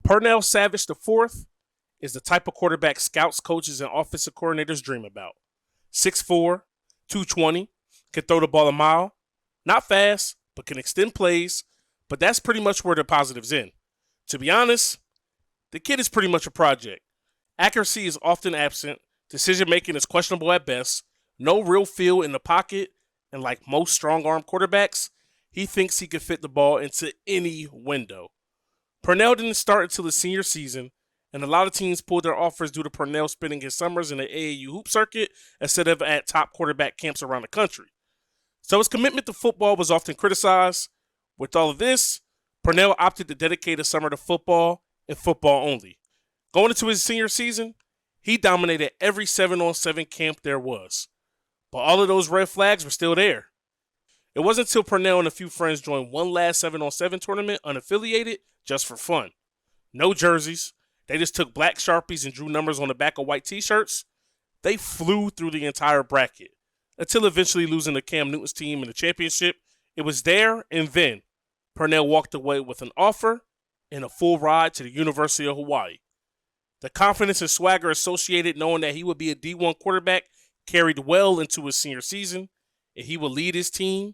Pernell Savage IV is the type of quarterback scouts, coaches, and offensive coordinators dream about. 6'4", 220, can throw the ball a mile. Not fast, but can extend plays. But that's pretty much where the positive's in. To be honest, the kid is pretty much a project. Accuracy is often absent. Decision-making is questionable at best. No real feel in the pocket. And like most strong-arm quarterbacks, he thinks he can fit the ball into any window. Pernell didn't start until his senior season, and a lot of teams pulled their offers due to Pernell spending his summers in the AAU hoop circuit instead of at top quarterback camps around the country. So his commitment to football was often criticized. With all of this, Pernell opted to dedicate a summer to football and football only. Going into his senior season, he dominated every 7-on-7 camp there was. But all of those red flags were still there. It wasn't until Pernell and a few friends joined one last 7-on-7 tournament unaffiliated just for fun. No jerseys. They just took black Sharpies and drew numbers on the back of white t-shirts. They flew through the entire bracket until eventually losing to Cam Newton's team in the championship. It was there and then Pernell walked away with an offer and a full ride to the University of Hawaii. The confidence and swagger associated knowing that he would be a D1 quarterback carried well into his senior season, and he will lead his team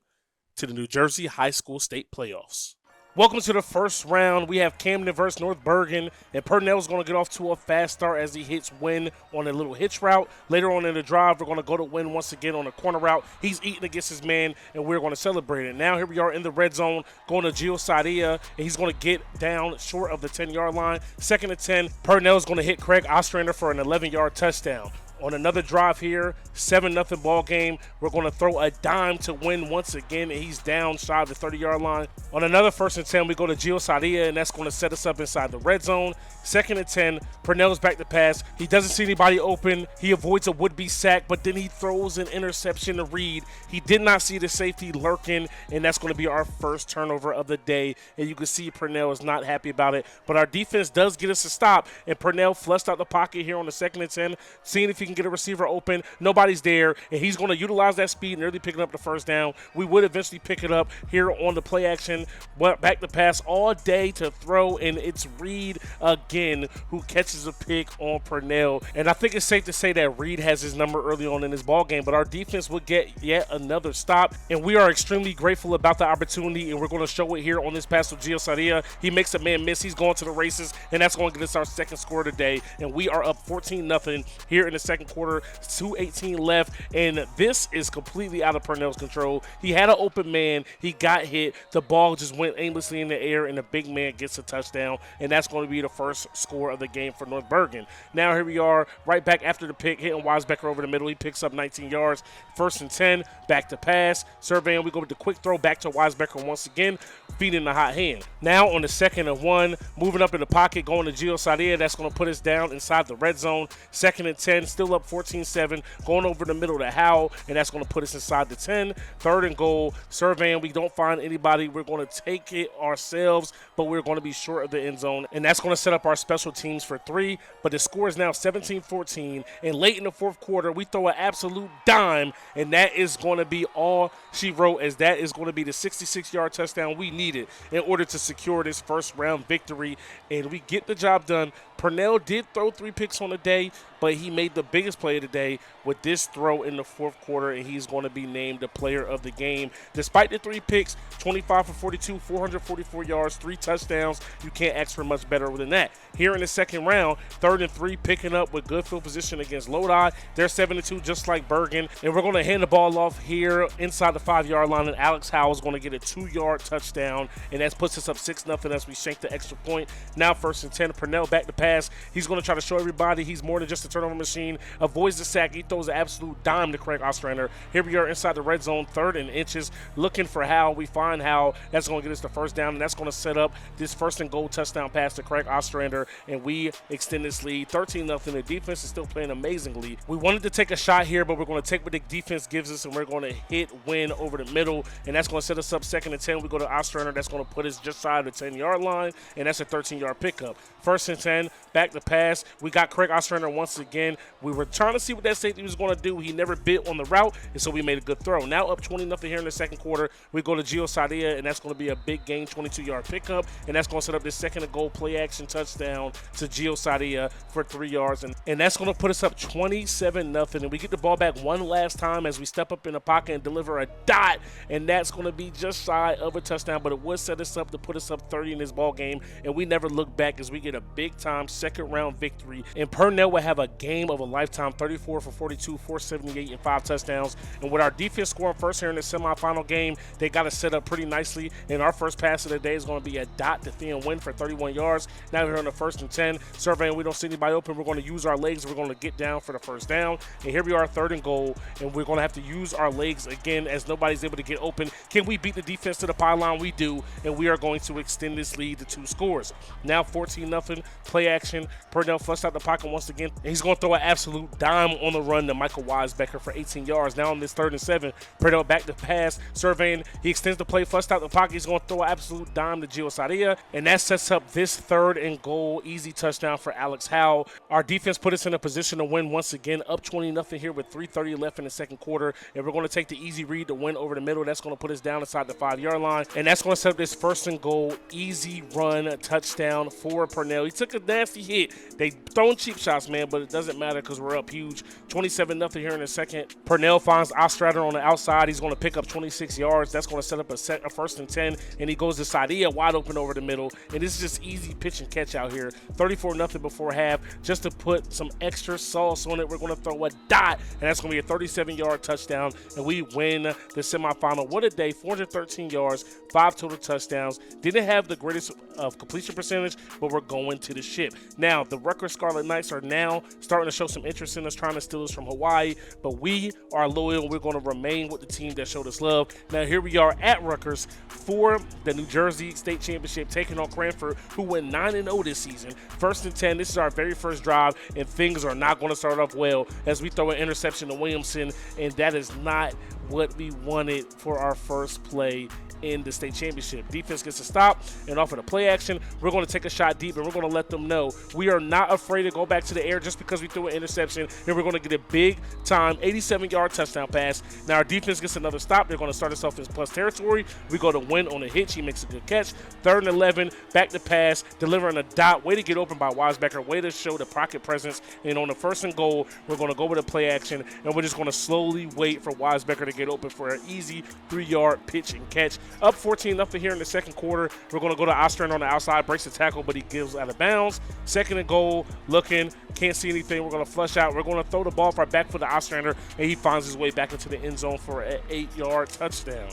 to the New Jersey High School State Playoffs. Welcome to the first round. We have Camden versus North Bergen, and Pernell's going to get off to a fast start as he hits Wynn on a little hitch route. Later on in the drive, we're going to go to Wynn once again on a corner route. He's eating against his man, and we're going to celebrate it. Now here we are in the red zone, going to Gio Sadia, and he's going to get down short of the 10-yard line. 2nd and 10, Pernell's going to hit Craig Ostrander for an 11-yard touchdown. On another drive here, 7-0 ball game. We're going to throw a dime to Win once again, and he's down shy of the 30-yard line. On another 1st and 10, we go to Gio Sadia, and that's going to set us up inside the red zone. 2nd and 10, Pernell's back to pass. He doesn't see anybody open. He avoids a would-be sack, but then he throws an interception to Reed. He did not see the safety lurking, and that's going to be our first turnover of the day. And you can see Pernell is not happy about it. But our defense does get us a stop, and Pernell flushed out the pocket here on the 2nd and 10, seeing if he can get a receiver open. Nobody's there, and he's going to utilize that speed and early picking up the first down. We would eventually pick it up here on the play action, but back to pass all day to throw, and it's Reed again who catches a pick on Pernell. And I think it's safe to say that Reed has his number early on in this ball game, but our defense will get yet another stop, and we are extremely grateful about the opportunity, and we're going to show it here on this pass to Gio Sadia. He makes a man miss. He's going to the races, and that's going to get us our second score today, and we are up 14-0 here in the second quarter. 2:18 left, and this is completely out of Pernell's control. He had an open man. He got hit. The ball just went aimlessly in the air, and the big man gets a touchdown, and that's going to be the first score of the game for North Bergen. Now here we are, right back after the pick, hitting Weisbecker over the middle. He picks up 19 yards. 1st and 10, back to pass. Surveying, we go with the quick throw back to Weisbecker once again, feeding the hot hand. Now on the 2nd and 1, moving up in the pocket, going to Gio Sadia. That's going to put us down inside the red zone. 2nd and 10, still up 14-7, going over the middle to Howell, and that's going to put us inside the 10. 3rd and goal, surveying, we don't find anybody. We're going to take it ourselves, but we're going to be short of the end zone, and that's going to set up our special teams for 3, but the score is now 17-14, and late in the 4th quarter, we throw an absolute dime, and that is going to be all she wrote, as that is going to be the 66-yard touchdown we needed in order to secure this first round victory, and we get the job done. Pernell did throw 3 picks on the day, but he made the biggest play of the day with this throw in the 4th quarter, and he's going to be named the player of the game. Despite the 3 picks, 25 for 42, 444 yards, 3 touchdowns. You can't ask for much better than that. Here in the second round, 3rd and 3, picking up with good field position against Lodi. They're 7-2, just like Bergen, and we're going to hand the ball off here inside the 5-yard line, and Alex Howell is going to get a 2-yard touchdown, and that puts us up 6-0 as we shank the extra point. Now 1st and 10, Pernell back to pass. He's going to try to show everybody he's more than just a turnover machine. Avoids the sack. He throws an absolute dime to Craig Ostrander. Here we are inside the red zone, 3rd and inches, looking for Howell. We find Howell. That's going to get us the first down, and that's going to set up this 1st and goal touchdown pass to Craig Ostrander, and we extend this lead 13-0. The defense is still playing amazingly. We wanted to take a shot here, but we're going to take what the defense gives us, and we're going to hit Win over the middle, and that's going to set us up 2nd and 10. We go to Ostrander. That's going to put us just side of the 10-yard line, and that's a 13-yard pickup. 1st and 10, back to pass. We got Craig Ostrander once again. We were trying to see what that safety was going to do. He never bit on the route, and so we made a good throw. Now up 20-0 here in the second quarter. We go to Gio Sadia, and that's going to be a big gain, 22-yard pickup, and that's going to set up this second and goal play action touchdown to Gio Sadia for 3 yards, and that's going to put us up 27-0, and we get the ball back one last time as we step up in the pocket and deliver a dot, and that's going to be just shy of a touchdown, but it would set us up to put us up 30 in this ball game, and we never look back as we get a big-time second-round victory, and Purnell will have a game of a lifetime, 34 for 42, 478, and 5 touchdowns, and with our defense scoring first here in the semifinal game, they got us set up pretty nicely, and our first pass of the day is going to be a dot to Theon Wynn for 31 yards. Now we're on the 1st and 10, surveying, we don't see anybody open, we're going to use our legs, we're going to get down for the first down, and here we are, 3rd and goal, and we're going to have to use our legs again as nobody's able to get open. Can we beat the defense to the pylon? We do, and we are going to extend this lead to 2 scores. Now 14-0, play action. Purnell flushed out the pocket once again, and he's going to throw an absolute dime on the run to Michael Weisbecker for 18 yards. Now on this 3rd and 7, Purnell back to pass, surveying, he extends the play, flushed out the pocket, he's going to throw an absolute dime to Gio Sadia, and that sets up this 3rd and goal, easy touchdown for Alex Howell. Our defense put us in a position to win once again, up 20-0 here with 3:30 left in the second quarter, and we're going to take the easy read to win over the middle. That's going to put us down inside the 5-yard line, and that's going to set up this 1st and goal, easy run touchdown for Purnell. He took a nasty hit. They throwing cheap shots, man, but it doesn't matter because we're up huge. 27-0 here in the second. Purnell finds Ostrader on the outside. He's going to pick up 26 yards. That's going to set up a 1st and 10, and he goes to Sadia wide open over the middle, and this is just easy pitch and catch out here. 34-0 before half. Just to put some extra sauce on it, we're going to throw a dot, and that's going to be a 37-yard touchdown, and we win the semifinal. What a day, 413 yards, 5 total touchdowns. Didn't have the greatest of completion percentage, but we're going to the ship. Now, the Rutgers Scarlet Knights are now starting to show some interest in us, trying to steal us from Hawaii, but we are loyal. We're going to remain with the team that showed us love. Now, here we are at Rutgers for the New Jersey State Championship, taking on Cranford, who went 9-0 this season. 1st and 10, this is our very first drive, and things are not going to start off well as we throw an interception to Williamson, and that is not what we wanted for our first play in the state championship. Defense gets a stop, and off of the play action, we're going to take a shot deep, and we're going to let them know we are not afraid to go back to the air just because we threw an interception, and we're going to get a big time 87-yard touchdown pass. Now our defense gets another stop. They're going to start us off in plus territory. We go to Win on a hitch. He makes a good catch. 3rd and 11, back to pass, delivering a dot. Way to get open by Weisbecker. Way to show the pocket presence. And on the 1st and goal, we're going to go with a play action, and we're just going to slowly wait for Weisbecker to get open for an easy 3-yard pitch and catch. Up 14-0 here in the second quarter. We're going to go to Ostrander on the outside, breaks the tackle, but he gives out of bounds. 2nd and goal, looking, can't see anything. We're going to flush out. We're going to throw the ball for back for the Ostrander, and he finds his way back into the end zone for an 8-yard touchdown.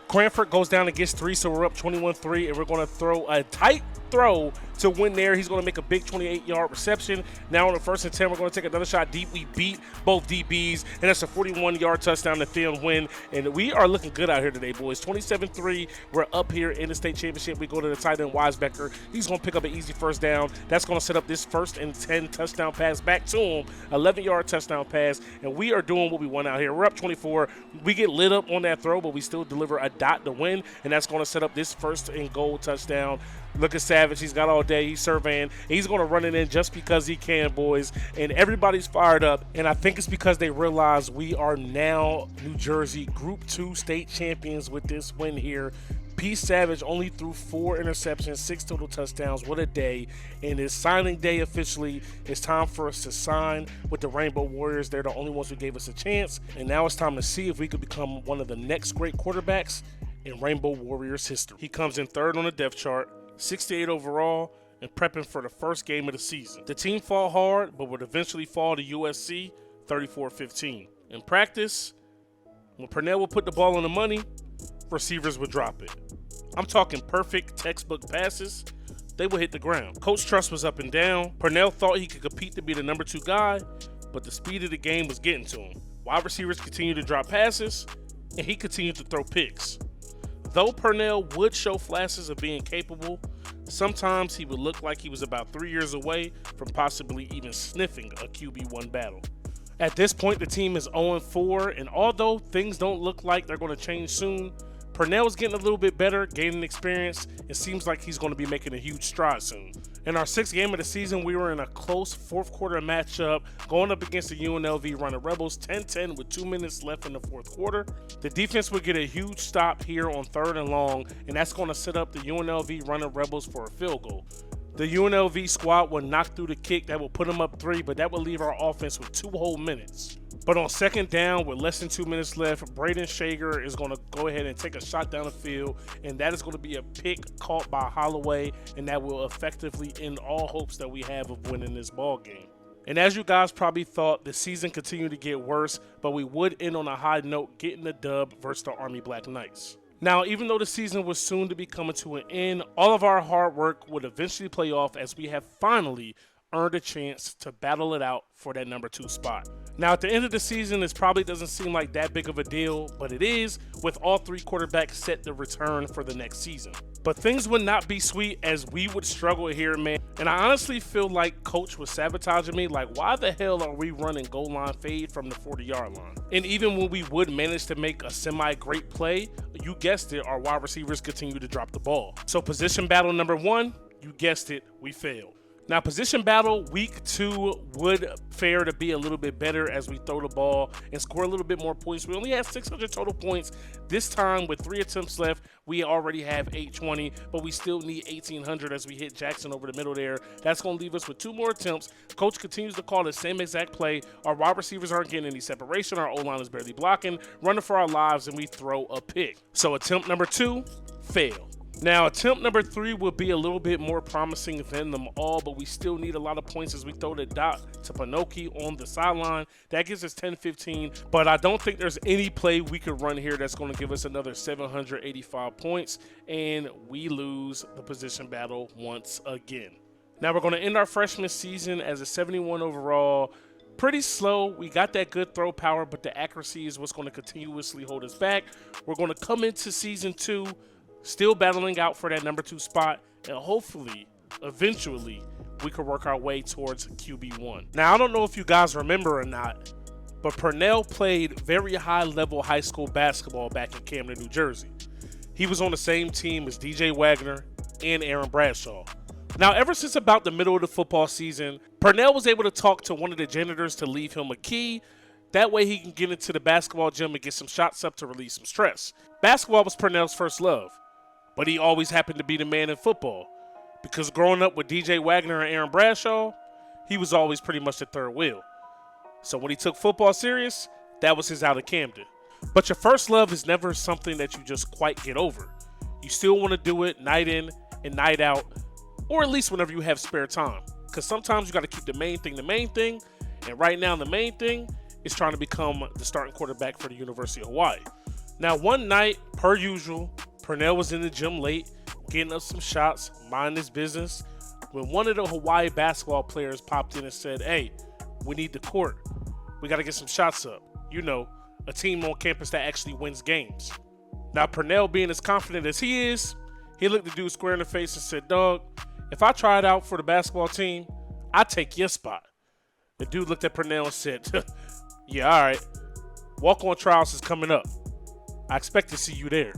Cranford goes down and gets 3, so we're up 21-3, and we're going to throw a tight throw to Win there. He's going to make a big 28-yard reception. Now on the 1st and 10, we're going to take another shot deep. We beat both DBs, and that's a 41-yard touchdown to Theon Wynn. And we are looking good out here today, boys. 27-3. We're up here in the state championship. We go to the tight end, Weisbecker. He's going to pick up an easy 1st down. That's going to set up this 1st and 10 touchdown pass back to him. 11-yard touchdown pass, and we are doing what we want out here. We're up 24. We get lit up on that throw, but we still deliver a dot to win, and that's going to set up this 1st and goal touchdown. Look at Savage. He's got all day. He's surveying. He's going to run it in just because he can, boys. And everybody's fired up. And I think it's because they realize we are now New Jersey Group 2 state champions with this win here. P. Savage only threw 4 interceptions, 6 total touchdowns. What a day. And it's signing day officially. It's time for us to sign with the Rainbow Warriors. They're the only ones who gave us a chance. And now it's time to see if we could become one of the next great quarterbacks in Rainbow Warriors history. He comes in 3rd on the depth chart, 68 overall, and prepping for the first game of the season. The team fought hard, but would eventually fall to USC 34-15. In practice, when Purnell would put the ball on the money, receivers would drop it. I'm talking perfect textbook passes. They would hit the ground. Coach Truss was up and down. Purnell thought he could compete to be the number 2 guy, but the speed of the game was getting to him. Wide receivers continued to drop passes, and he continued to throw picks. Though Purnell would show flashes of being capable, sometimes he would look like he was about 3 years away from possibly even sniffing a QB1 battle. At this point, the team is 0-4, and although things don't look like they're going to change soon, Purnell's getting a little bit better, gaining experience. It seems like he's going to be making a huge stride soon. In our 6th game of the season, we were in a close 4th quarter matchup going up against the UNLV Running Rebels, 10-10 with 2 minutes left in the 4th quarter. The defense would get a huge stop here on 3rd and long, and that's going to set up the UNLV Running Rebels for a field goal. The UNLV squad will knock through the kick that will put them up 3, but that will leave our offense with 2 whole minutes. But on 2nd down with less than 2 minutes left, Braden Shager is going to go ahead and take a shot down the field, and that is going to be a pick caught by Holloway, and that will effectively end all hopes that we have of winning this ball game. And as you guys probably thought, the season continued to get worse, but we would end on a high note getting the dub versus the Army Black Knights. Now, even though the season was soon to be coming to an end, all of our hard work would eventually play off as we have finally earned a chance to battle it out for that number 2 spot. Now, at the end of the season, this probably doesn't seem like that big of a deal, but it is, with all 3 quarterbacks set to return for the next season. But things would not be sweet as we would struggle here, man. And I honestly feel like Coach was sabotaging me. Like, why the hell are we running goal line fade from the 40-yard line? And even when we would manage to make a semi-great play, you guessed it, our wide receivers continue to drop the ball. So position battle number 1, you guessed it, we failed. Now, position battle week 2 would fare to be a little bit better as we throw the ball and score a little bit more points. We only had 600 total points. This time, with 3 attempts left, we already have 820, but we still need 1,800 as we hit Jackson over the middle there. That's going to leave us with 2 more attempts. Coach continues to call the same exact play. Our wide receivers aren't getting any separation. Our O-line is barely blocking, running for our lives, and we throw a pick. So attempt number 2, fail. Now, attempt number 3 will be a little bit more promising than them all, but we still need a lot of points as we throw the dot to Pinoki on the sideline. That gives us 10-15, but I don't think there's any play we could run here that's going to give us another 785 points, and we lose the position battle once again. Now, we're going to end our freshman season as a 71 overall. Pretty slow. We got that good throw power, but the accuracy is what's going to continuously hold us back. We're going to come into season 2 still battling out for that number 2 spot, and hopefully, eventually, we could work our way towards QB1. Now, I don't know if you guys remember or not, but Purnell played very high-level high school basketball back in Camden, New Jersey. He was on the same team as DJ Wagner and Aaron Bradshaw. Now, ever since about the middle of the football season, Purnell was able to talk to one of the janitors to leave him a key. That way he can get into the basketball gym and get some shots up to release some stress. Basketball was Purnell's first love, but he always happened to be the man in football. Because growing up with DJ Wagner and Aaron Bradshaw, he was always pretty much the third wheel. So when he took football serious, that was his out of Camden. But your first love is never something that you just quite get over. You still want to do it night in and night out, or at least whenever you have spare time. Because sometimes you got to keep the main thing, and right now the main thing is trying to become the starting quarterback for the University of Hawaii. Now, one night, per usual, Purnell was in the gym late, getting up some shots, minding his business, when one of the Hawaii basketball players popped in and said, "Hey, we need the court. We got to get some shots up. You know, a team on campus that actually wins games." Now, Purnell, being as confident as he is, he looked the dude square in the face and said, "Dog, if I tried out for the basketball team, I'd take your spot." The dude looked at Purnell and said, "Yeah, all right. Walk-on trials is coming up. I expect to see you there."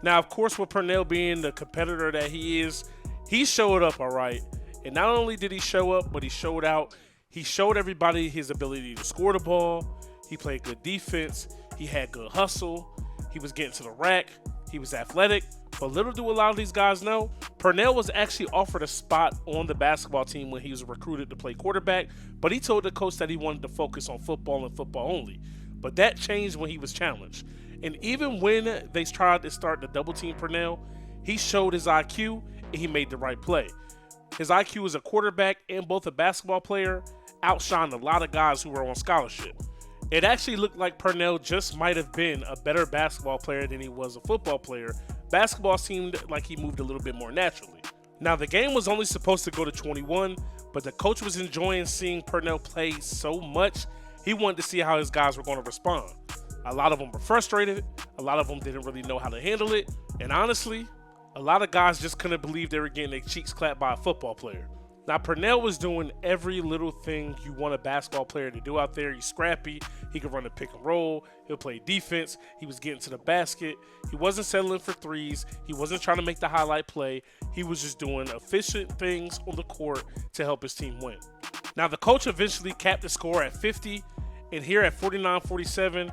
Now, of course, with Purnell being the competitor that he is, he showed up all right. And not only did he show up, but he showed out. He showed everybody his ability to score the ball. He played good defense. He had good hustle. He was getting to the rack. He was athletic. But little do a lot of these guys know, Purnell was actually offered a spot on the basketball team when he was recruited to play quarterback. But he told the coach that he wanted to focus on football and football only. But that changed when he was challenged. And even when they tried to start the double team Purnell, he showed his IQ and he made the right play. His IQ as a quarterback and both a basketball player outshined a lot of guys who were on scholarship. It actually looked like Purnell just might have been a better basketball player than he was a football player. Basketball seemed like he moved a little bit more naturally. Now, the game was only supposed to go to 21, but the coach was enjoying seeing Purnell play so much, he wanted to see how his guys were going to respond. A lot of them were frustrated. A lot of them didn't really know how to handle it. And honestly, a lot of guys just couldn't believe they were getting their cheeks clapped by a football player. Now, Purnell was doing every little thing you want a basketball player to do out there. He's scrappy. He could run a pick and roll. He'll play defense. He was getting to the basket. He wasn't settling for threes. He wasn't trying to make the highlight play. He was just doing efficient things on the court to help his team win. Now, the coach eventually capped the score at 50, and here at 49-47,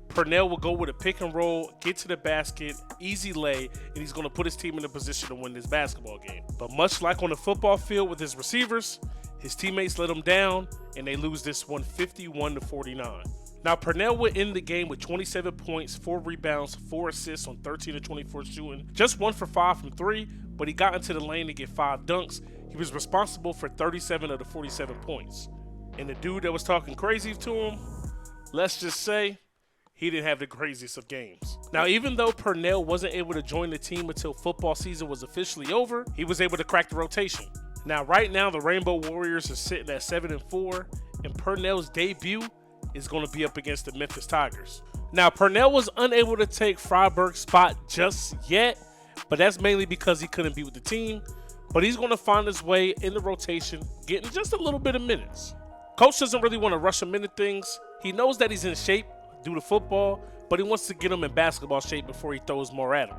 Purnell will go with a pick and roll, get to the basket, easy lay, and he's going to put his team in a position to win this basketball game. But much like on the football field with his receivers, his teammates let him down, and they lose this one 51-49. Now, Purnell would end the game with 27 points, 4 rebounds, 4 assists on 13 of 24 shooting, just 1 for 5 from 3, but he got into the lane to get 5 dunks. He was responsible for 37 of the 47 points. And the dude that was talking crazy to him, let's just say, he didn't have the craziest of games. Now, even though Purnell wasn't able to join the team until football season was officially over, he was able to crack the rotation. Now, right now, the Rainbow Warriors are sitting at 7-4, and Purnell's debut is going to be up against the Memphis Tigers. Now, Purnell was unable to take Freiberg's spot just yet, but that's mainly because he couldn't be with the team. But he's going to find his way in the rotation, getting just a little bit of minutes. Coach doesn't really want to rush him into things. He knows that he's in shape due to football, but he wants to get him in basketball shape before he throws more at him.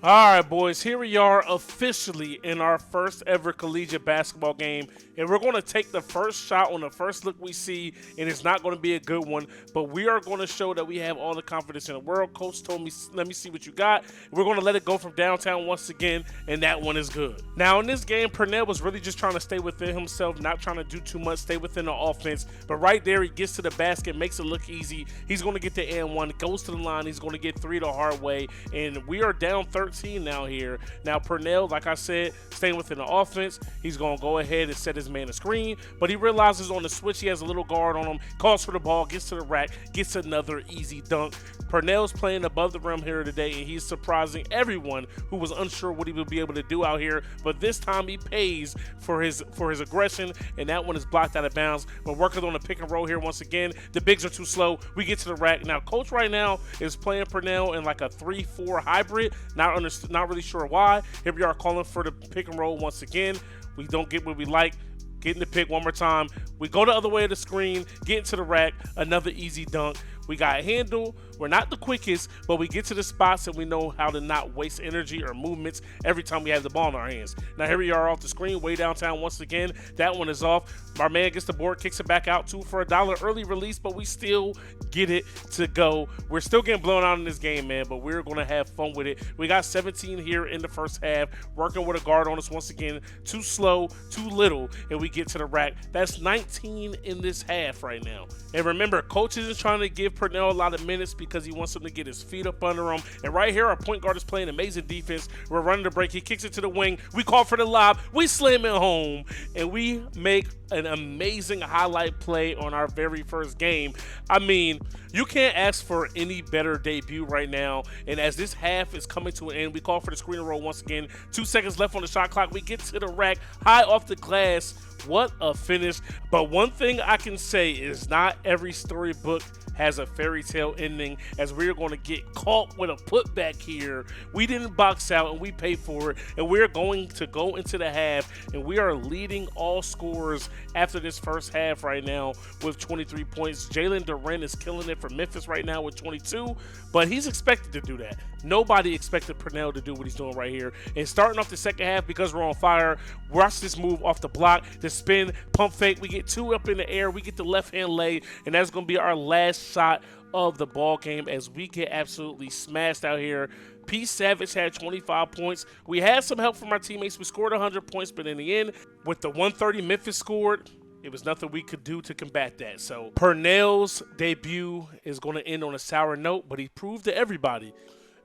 All right, boys, here we are officially in our first ever collegiate basketball game, and we're going to take the first shot on the first look we see, and it's not going to be a good one, but we are going to show that we have all the confidence in the world. Coach told me, let me see what you got. We're going to let it go from downtown once again, and that one is good. Now, in this game, Purnell was really just trying to stay within himself, not trying to do too much, stay within the offense, but right there, he gets to the basket, makes it look easy. He's going to get the and-one, goes to the line, he's going to get 3 the hard way, and we are down 13 now here. Now, Purnell, like I said, staying within the offense, he's going to go ahead and set his man a screen, but he realizes on the switch he has a little guard on him, calls for the ball, gets to the rack, gets another easy dunk. Purnell's playing above the rim here today, and he's surprising everyone who was unsure what he would be able to do out here, but this time he pays for his aggression, and that one is blocked out of bounds. We're working on the pick and roll here once again. The bigs are too slow. We get to the rack. Now, coach right now is playing Purnell in like a 3-4 hybrid, not really sure why. Here we are calling for the pick and roll once again. We don't get what we like. Getting the pick one more time. We go the other way of the screen, get into the rack, another easy dunk. We got a handle. We're not the quickest, but we get to the spots and we know how to not waste energy or movements every time we have the ball in our hands. Now here we are off the screen, way downtown once again. That one is off. Our man gets the board, kicks it back out, 2 for $1 early release, but we still get it to go. We're still getting blown out in this game, man, but we're going to have fun with it. We got 17 here in the first half, working with a guard on us once again. Too slow, too little, and we get to the rack. That's 19 in this half right now. And remember, coach isn't trying to give Purnell a lot of minutes because he wants him to get his feet up under him. And right here, our point guard is playing amazing defense. We're running the break. He kicks it to the wing. We call for the lob. We slam it home, and we make an amazing highlight play on our very first game. I mean, you can't ask for any better debut right now. And as this half is coming to an end, we call for the screen roll once again. 2 seconds left on the shot clock. We get to the rack, high off the glass. What a finish. But one thing I can say is not every storybook has a fairy tale ending, as we're going to get caught with a putback here. We didn't box out and we paid for it, and we're going to go into the half, and we are leading all scorers after this first half right now with 23 points. Jalen Duren is killing it for Memphis right now with 22, but he's expected to do that. Nobody expected Purnell to do what he's doing right here. And starting off the second half, because we're on fire, watch this move off the block, the spin, pump fake. We get 2 up in the air. We get the left-hand lay, and that's going to be our last shot of the ball game as we get absolutely smashed out here. P. Savage had 25 points. We had some help from our teammates. We scored 100 points, but in the end, with the 130 Memphis scored, it was nothing we could do to combat that. So Purnell's debut is going to end on a sour note, but he proved to everybody,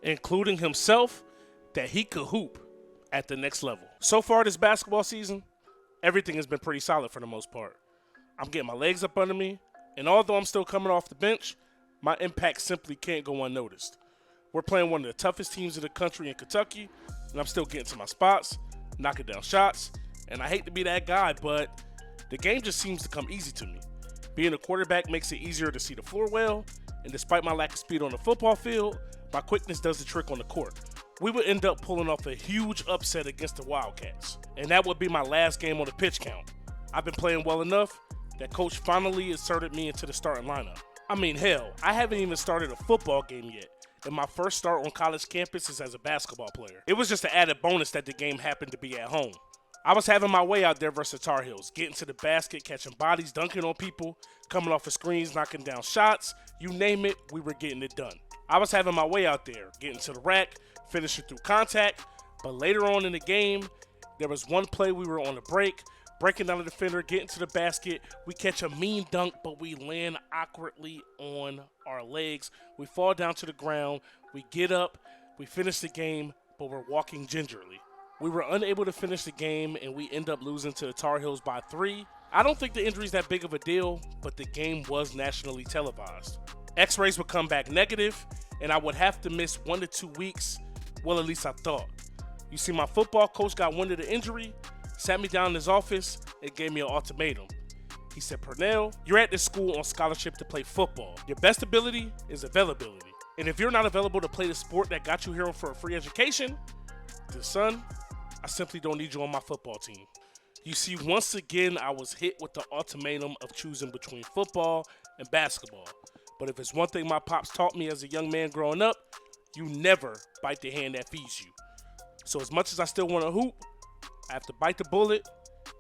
including himself, that he could hoop at the next level. So far this basketball season, everything has been pretty solid for the most part. I'm getting my legs up under me, and although I'm still coming off the bench, my impact simply can't go unnoticed. We're playing one of the toughest teams in the country in Kentucky, and I'm still getting to my spots, knocking down shots, and I hate to be that guy, but the game just seems to come easy to me. Being a quarterback makes it easier to see the floor well, and despite my lack of speed on the football field, my quickness does the trick on the court. We would end up pulling off a huge upset against the Wildcats, and that would be my last game on the pitch count. I've been playing well enough that coach finally inserted me into the starting lineup. I mean, hell, I haven't even started a football game yet, and my first start on college campus is as a basketball player. It was just an added bonus that the game happened to be at home. I was having my way out there versus Tar Heels, getting to the basket, catching bodies, dunking on people, coming off of screens, knocking down shots, you name it, we were getting it done. I was having my way out there, getting to the rack, finishing through contact, but later on in the game, there was one play we were on the break, breaking down the defender, getting to the basket, we catch a mean dunk, but we land awkwardly on our legs. We fall down to the ground, we get up, we finish the game, but we're walking gingerly. We were unable to finish the game, and we end up losing to the Tar Heels by 3. I don't think the injury is that big of a deal, but the game was nationally televised. X-rays would come back negative, and I would have to miss 1 to 2 weeks. Well, at least I thought. You see, my football coach got wind of the injury, sat me down in his office, and gave me an ultimatum. He said, "Pernell, you're at this school on scholarship to play football. Your best ability is availability. And if you're not available to play the sport that got you here for a free education, then son, I simply don't need you on my football team." You see, once again, I was hit with the ultimatum of choosing between football and basketball. But if it's one thing my pops taught me as a young man growing up, you never bite the hand that feeds you. So as much as I still want to hoop, I have to bite the bullet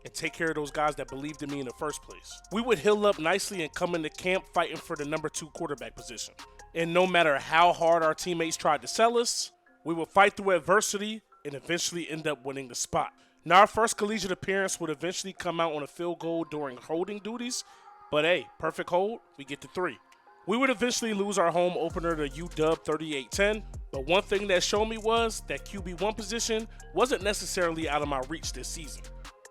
and take care of those guys that believed in me in the first place. We would heal up nicely and come into camp fighting for the number 2 quarterback position. And no matter how hard our teammates tried to sell us, we would fight through adversity and eventually end up winning the spot. Now, our first collegiate appearance would eventually come out on a field goal during holding duties, but hey, perfect hold, we get to 3. We would eventually lose our home opener to UW 38-10, but one thing that showed me was that QB1 position wasn't necessarily out of my reach this season.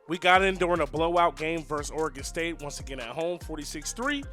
We got in during a blowout game versus Oregon State, once again at home, 46-3,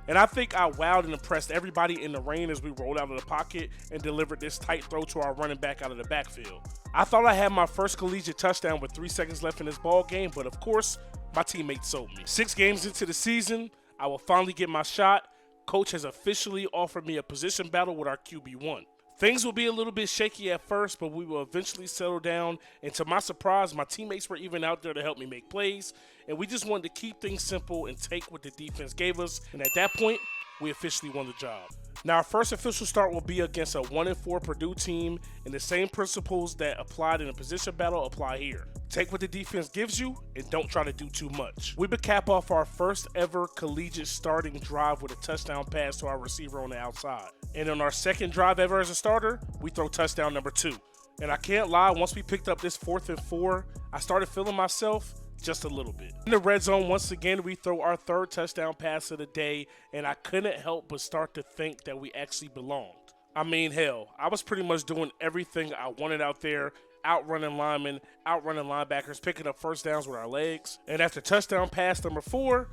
and I think I wowed and impressed everybody in the rain as we rolled out of the pocket and delivered this tight throw to our running back out of the backfield. I thought I had my first collegiate touchdown with 3 seconds left in this ball game, but of course, my teammates sold me. 6 games into the season, I will finally get my shot. Coach has officially offered me a position battle with our QB1. Things will be a little bit shaky at first, but we will eventually settle down, and to my surprise, my teammates were even out there to help me make plays, and we just wanted to keep things simple and take what the defense gave us, and at that point, we officially won the job. Now, our first official start will be against a 1-4 Purdue team, and the same principles that applied in a position battle apply here. Take what the defense gives you, and don't try to do too much. We would cap off our first ever collegiate starting drive with a touchdown pass to our receiver on the outside. And on our second drive ever as a starter, we throw touchdown number 2. And I can't lie, once we picked up this 4th and 4, I started feeling myself just a little bit. In the red zone, once again, we throw our 3rd touchdown pass of the day, and I couldn't help but start to think that we actually belonged. I mean, hell, I was pretty much doing everything I wanted out there, outrunning linemen, outrunning linebackers, picking up first downs with our legs. And after touchdown pass number 4,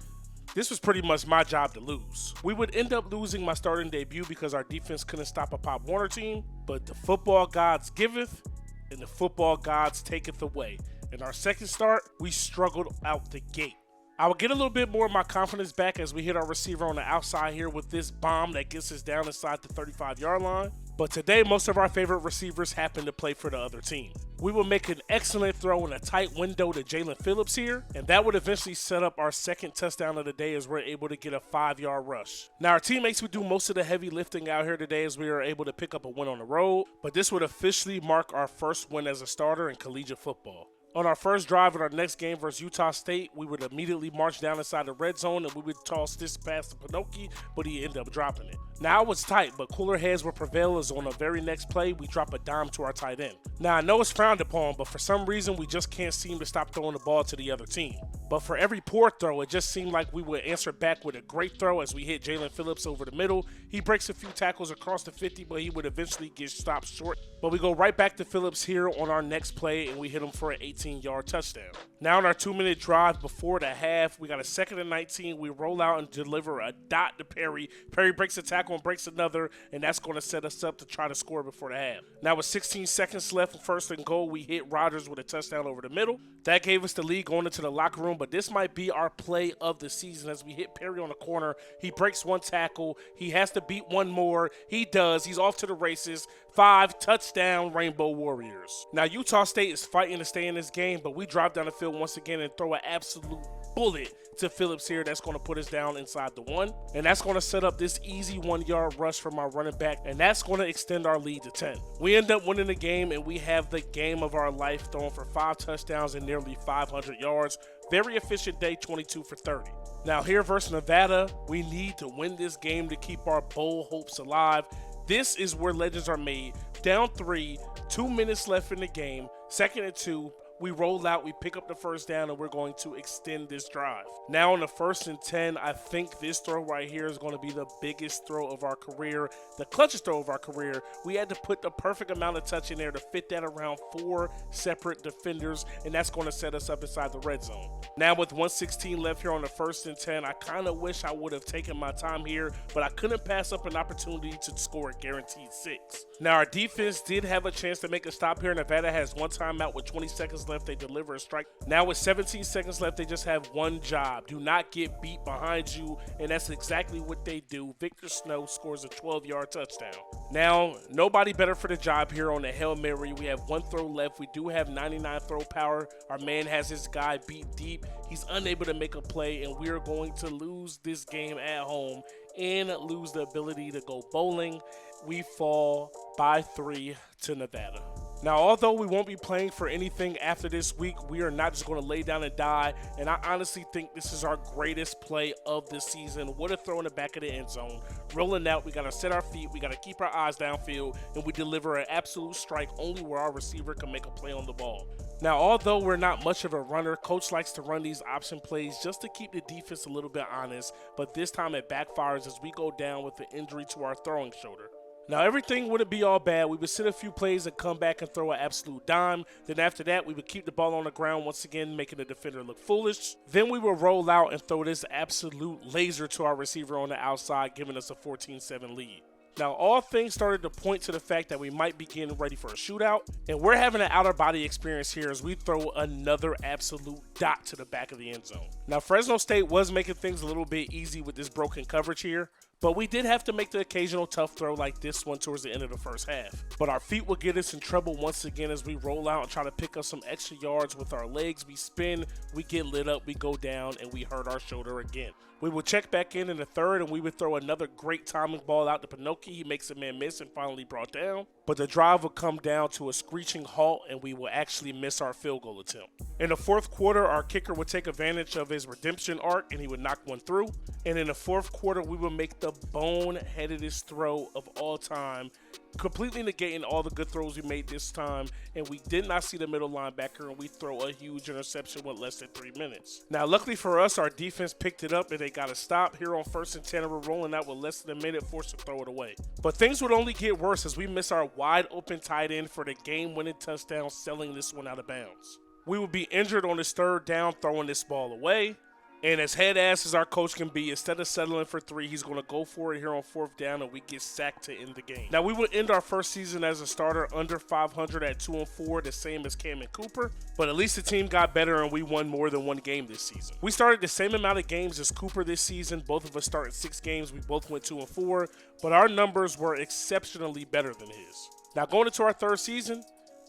this was pretty much my job to lose. We would end up losing my starting debut because our defense couldn't stop a Pop Warner team, but the football gods giveth, and the football gods taketh away. In our second start, we struggled out the gate. I will get a little bit more of my confidence back as we hit our receiver on the outside here with this bomb that gets us down inside the 35-yard line. But today, most of our favorite receivers happen to play for the other team. We will make an excellent throw in a tight window to Jalen Phillips here, and that would eventually set up our second touchdown of the day as we're able to get a 5-yard rush. Now, our teammates would do most of the heavy lifting out here today as we were able to pick up a win on the road, but this would officially mark our first win as a starter in collegiate football. On our first drive in our next game versus Utah State, we would immediately march down inside the red zone and we would toss this pass to Pinocchio, but he ended up dropping it. Now it was tight, but cooler heads would prevail as on the very next play, we drop a dime to our tight end. Now I know it's frowned upon, but for some reason we just can't seem to stop throwing the ball to the other team. But for every poor throw, it just seemed like we would answer back with a great throw as we hit Jalen Phillips over the middle. He breaks a few tackles across the 50, but he would eventually get stopped short. But we go right back to Phillips here on our next play, and we hit him for an 18-yard touchdown. Now in our 2-minute drive before the half, we got a 2nd and 19. We roll out and deliver a dot to Perry. Perry breaks a tackle and breaks another, and that's going to set us up to try to score before the half. Now with 16 seconds left for 1st and goal, we hit Rodgers with a touchdown over the middle. That gave us the lead going into the locker room zone, but this might be our play of the season as we hit Perry on the corner. He breaks one tackle. He has to beat one more. He does. He's off to the races. 5 touchdown Rainbow Warriors. Now, Utah State is fighting to stay in this game, but we drive down the field once again and throw an absolute bullet to Phillips here. That's going to put us down inside the 1, and that's going to set up this easy 1-yard rush from our running back, and that's going to extend our lead to 10. We end up winning the game, and we have the game of our life, throwing for 5 touchdowns and nearly 500 yards. Very efficient day, 22 for 30. Now here versus Nevada, we need to win this game to keep our bowl hopes alive. This is where legends are made. Down 3, 2 minutes left in the game, 2nd and 2. We roll out, we pick up the first down, and we're going to extend this drive. Now on the 1st and 10, I think this throw right here is going to be the biggest throw of our career, the clutchest throw of our career. We had to put the perfect amount of touch in there to fit that around 4 separate defenders, and that's going to set us up inside the red zone. Now with 1:16 left here on the 1st and 10, I kind of wish I would have taken my time here, but I couldn't pass up an opportunity to score a guaranteed 6. Now our defense did have a chance to make a stop here. Nevada has 1 timeout with 20 seconds left. They deliver a strike. Now with 17 seconds left, they just have 1 job. Do not get beat behind you, and that's exactly what they do. Victor Snow scores a 12-yard touchdown. Now, nobody better for the job here on the Hail Mary. We have 1 throw left. We do have 99 throw power. Our man has his guy beat deep. He's unable to make a play, and we are going to lose this game at home and lose the ability to go bowling. We fall by 3 to Nevada. Now, although we won't be playing for anything after this week, we are not just going to lay down and die, and I honestly think this is our greatest play of the season. What a throw in the back of the end zone. Rolling out, we got to set our feet, we got to keep our eyes downfield, and we deliver an absolute strike only where our receiver can make a play on the ball. Now, although we're not much of a runner, coach likes to run these option plays just to keep the defense a little bit honest, but this time it backfires as we go down with an injury to our throwing shoulder. Now, everything wouldn't be all bad. We would sit a few plays and come back and throw an absolute dime. Then after that, we would keep the ball on the ground once again, making the defender look foolish. Then we would roll out and throw this absolute laser to our receiver on the outside, giving us a 14-7 lead. Now, all things started to point to the fact that we might be getting ready for a shootout, and we're having an outer body experience here as we throw another absolute dot to the back of the end zone. Now, Fresno State was making things a little bit easy with this broken coverage here, but we did have to make the occasional tough throw like this one towards the end of the first half. But our feet will get us in trouble once again as we roll out and try to pick up some extra yards with our legs. We spin, we get lit up, we go down, and we hurt our shoulder again. We will check back in the 3rd, and we would throw another great timing ball out to Pinocchio. He makes a man miss and finally brought down. But the drive will come down to a screeching halt, and we will actually miss our field goal attempt. In the 4th quarter, our kicker would take advantage of his redemption arc, and he would knock one through. And in the 4th quarter, we would make the boneheadedest throw of all time, completely negating all the good throws we made this time, and we did not see the middle linebacker, and we throw a huge interception with less than 3 minutes. Now, luckily for us, our defense picked it up, and they got a stop here on 1st and 10, and we're rolling out with less than a minute, forced to throw it away. But things would only get worse as we miss our wide open tight end for the game-winning touchdown, selling this one out of bounds. We would be injured on this 3rd down, throwing this ball away. And as head-ass as our coach can be, instead of settling for 3, he's going to go for it here on 4th down, and we get sacked to end the game. Now, we will end our first season as a starter under 500 at 2-4, the same as Cam and Cooper, but at least the team got better and we won more than 1 game this season. We started the same amount of games as Cooper this season. Both of us started 6 games. We both went 2-4, but our numbers were exceptionally better than his. Now, going into our 3rd season,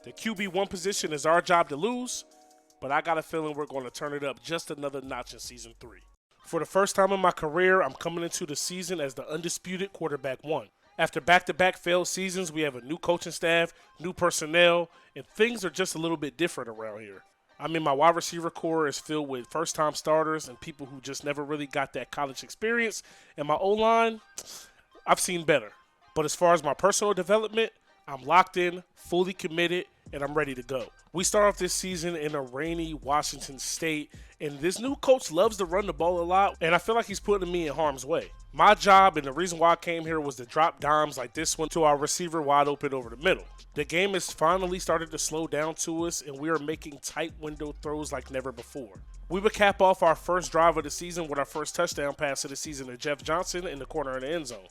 the QB1 position is our job to lose, but I got a feeling we're going to turn it up just another notch in Season 3. For the first time in my career, I'm coming into the season as the undisputed quarterback 1. After back-to-back failed seasons, we have a new coaching staff, new personnel, and things are just a little bit different around here. I mean, my wide receiver core is filled with first-time starters and people who just never really got that college experience, and my O-line, I've seen better. But as far as my personal development, I'm locked in, fully committed, and I'm ready to go. We start off this season in a rainy Washington State, and this new coach loves to run the ball a lot, and I feel like he's putting me in harm's way. My job and the reason why I came here was to drop dimes like this one to our receiver wide open over the middle. The game has finally started to slow down to us, and we are making tight window throws like never before. We would cap off our first drive of the season with our first touchdown pass of the season to Jeff Johnson in the corner of the end zone.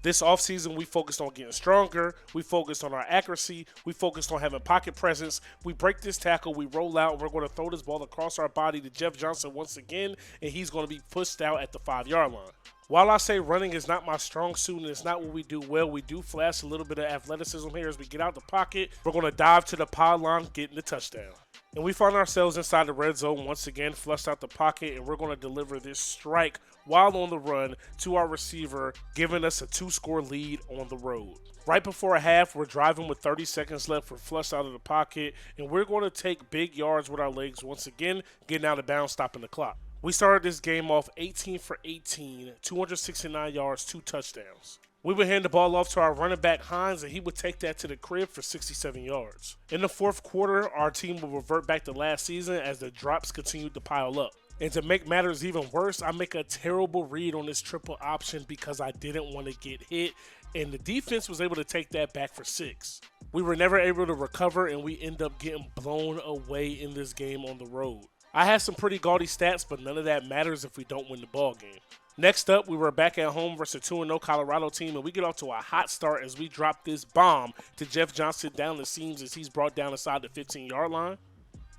This offseason, we focused on getting stronger. We focused on our accuracy. We focused on having pocket presence. We break this tackle. We roll out. We're going to throw this ball across our body to Jeff Johnson once again, and he's going to be pushed out at the 5-yard line. While I say running is not my strong suit and it's not what we do well, we do flash a little bit of athleticism here as we get out the pocket. We're going to dive to the pylon, getting the touchdown. And we find ourselves inside the red zone once again, flushed out the pocket, and we're going to deliver this strike while on the run to our receiver, giving us a 2-score lead on the road. Right before a half, we're driving with 30 seconds left. We're flushed out of the pocket, and we're going to take big yards with our legs once again, getting out of bounds, stopping the clock. We started this game off 18 for 18, 269 yards, 2 touchdowns. We would hand the ball off to our running back, Hines, and he would take that to the crib for 67 yards. In the fourth quarter, our team would revert back to last season as the drops continued to pile up. And to make matters even worse, I make a terrible read on this triple option because I didn't want to get hit, and the defense was able to take that back for 6. We were never able to recover, and we end up getting blown away in this game on the road. I had some pretty gaudy stats, but none of that matters if we don't win the ball game. Next up, we were back at home versus a 2-0 Colorado team, and we get off to a hot start as we drop this bomb to Jeff Johnson down the seams as he's brought down inside the 15-yard line.